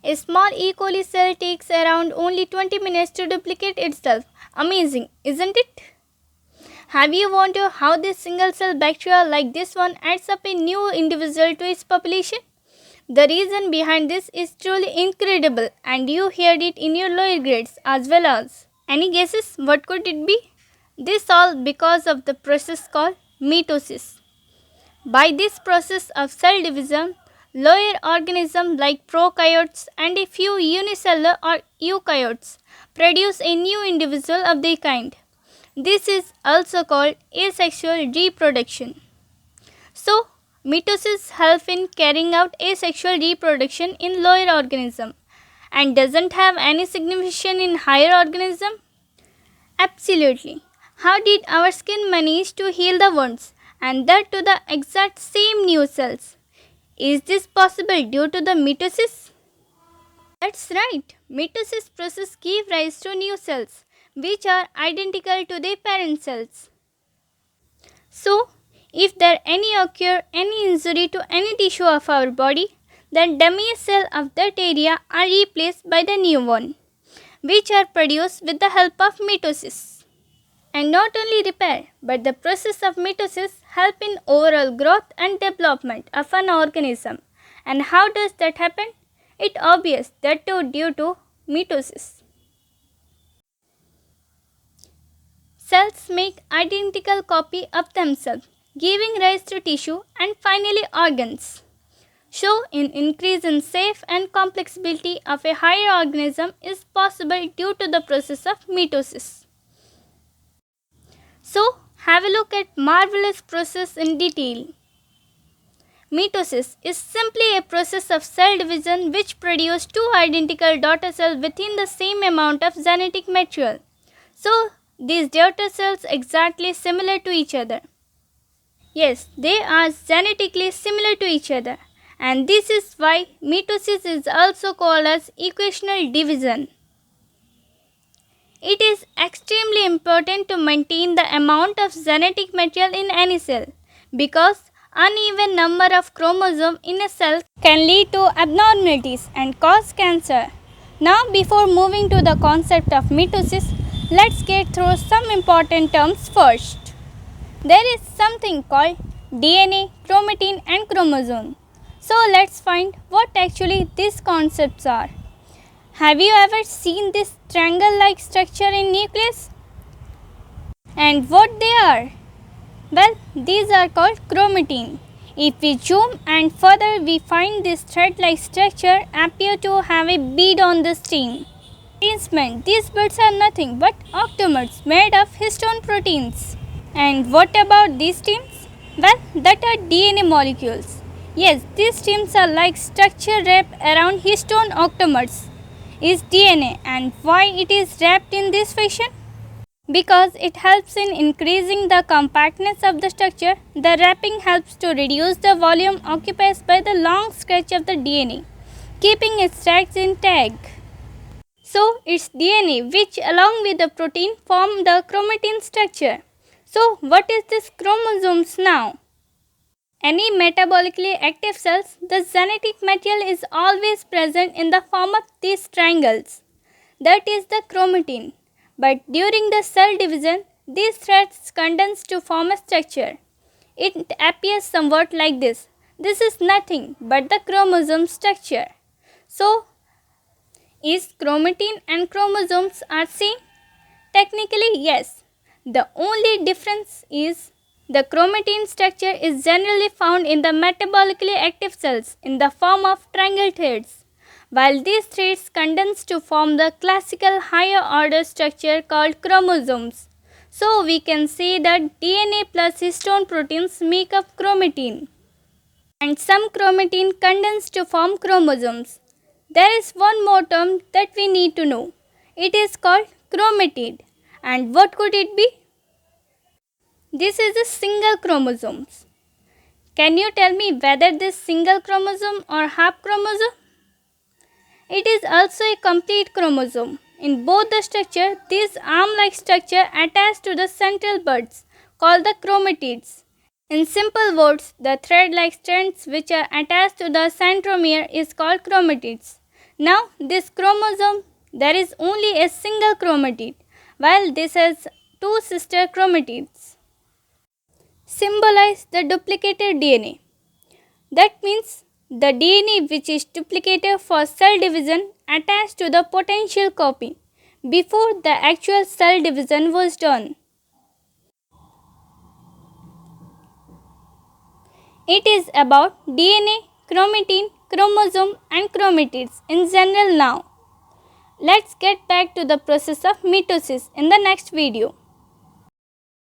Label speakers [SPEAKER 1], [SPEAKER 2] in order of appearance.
[SPEAKER 1] A small E. coli cell takes around only 20 minutes to duplicate itself. Amazing, isn't it? Have you wondered how this single cell bacteria like this one adds up a new individual to its population? The reason behind this is truly incredible, and you heard it in your lower grades as well as. Any guesses what could it be? This all because of the process called mitosis. By this process of cell division, lower organisms like prokaryotes and a few unicellular or eukaryotes produce a new individual of their kind. This is also called asexual reproduction. So, mitosis helps in carrying out asexual reproduction in lower organisms and doesn't have any significance in higher organisms. Absolutely. How did our skin manage to heal the wounds and that to the exact same new cells? Is this possible due to the mitosis? That's right. Mitosis process gives rise to new cells which are identical to their parent cells. So, if there occur any injury to any tissue of our body, then damaged cells of that area are replaced by the new one, which are produced with the help of mitosis. And not only repair, but the process of mitosis help in overall growth and development of an organism. And how does that happen? It obvious that too due to mitosis. Cells make identical copy of themselves, giving rise to tissue and finally organs. So, an increase in safe and complexity of a higher organism is possible due to the process of mitosis. So, have a look at marvelous process in detail. Mitosis is simply a process of cell division which produces two identical daughter cells within the same amount of genetic material. So, these daughter cells exactly similar to each other. Yes, they are genetically similar to each other, and this is why mitosis is also called as equational division. It is extremely important to maintain the amount of genetic material in any cell because uneven number of chromosomes in a cell can lead to abnormalities and cause cancer. Now, before moving to the concept of mitosis, let's get through some important terms first. There is something called DNA, chromatin and chromosome. So let's find what actually these concepts are. Have you ever seen this triangle-like structure in nucleus? And what they are? Well, these are called chromatin. If we zoom and further we find this thread-like structure appear to have a bead on the stem. These birds are nothing but octomers made of histone proteins. And what about these stems? Well, that are DNA molecules. Yes, these stems are like structure wrapped around histone octomers. Is DNA, and why it is wrapped in this fashion? Because it helps in increasing the compactness of the structure. The wrapping helps to reduce the volume occupied by the long stretch of the DNA, keeping its tracks intact. So, it's DNA which along with the protein form the chromatin structure. So, what is this chromosomes now? Any metabolically active cells, the genetic material is always present in the form of these triangles. That is the chromatin. But during the cell division, these threads condense to form a structure. It appears somewhat like this. This is nothing but the chromosome structure. So, is chromatin and chromosomes are same? Technically, yes. The only difference is the chromatin structure is generally found in the metabolically active cells in the form of triangle threads, while these threads condense to form the classical higher order structure called chromosomes. So we can say that DNA plus histone proteins make up chromatin, and some chromatin condense to form chromosomes. There is one more term that we need to know. It is called chromatid. And what could it be? This is a single chromosome. Can you tell me whether this single chromosome or half chromosome? It is also a complete chromosome. In both the structure, this arm-like structure attached to the central buds called the chromatids. In simple words, the thread-like strands which are attached to the centromere is called chromatids. Now this chromosome, there is only a single chromatid, while this has two sister chromatids. Symbolize the duplicated DNA. That means the DNA which is duplicated for cell division attached to the potential copy before the actual cell division was done. It is about DNA, chromatin, chromosome and chromatids in general now. Let's get back to the process of mitosis in the next video.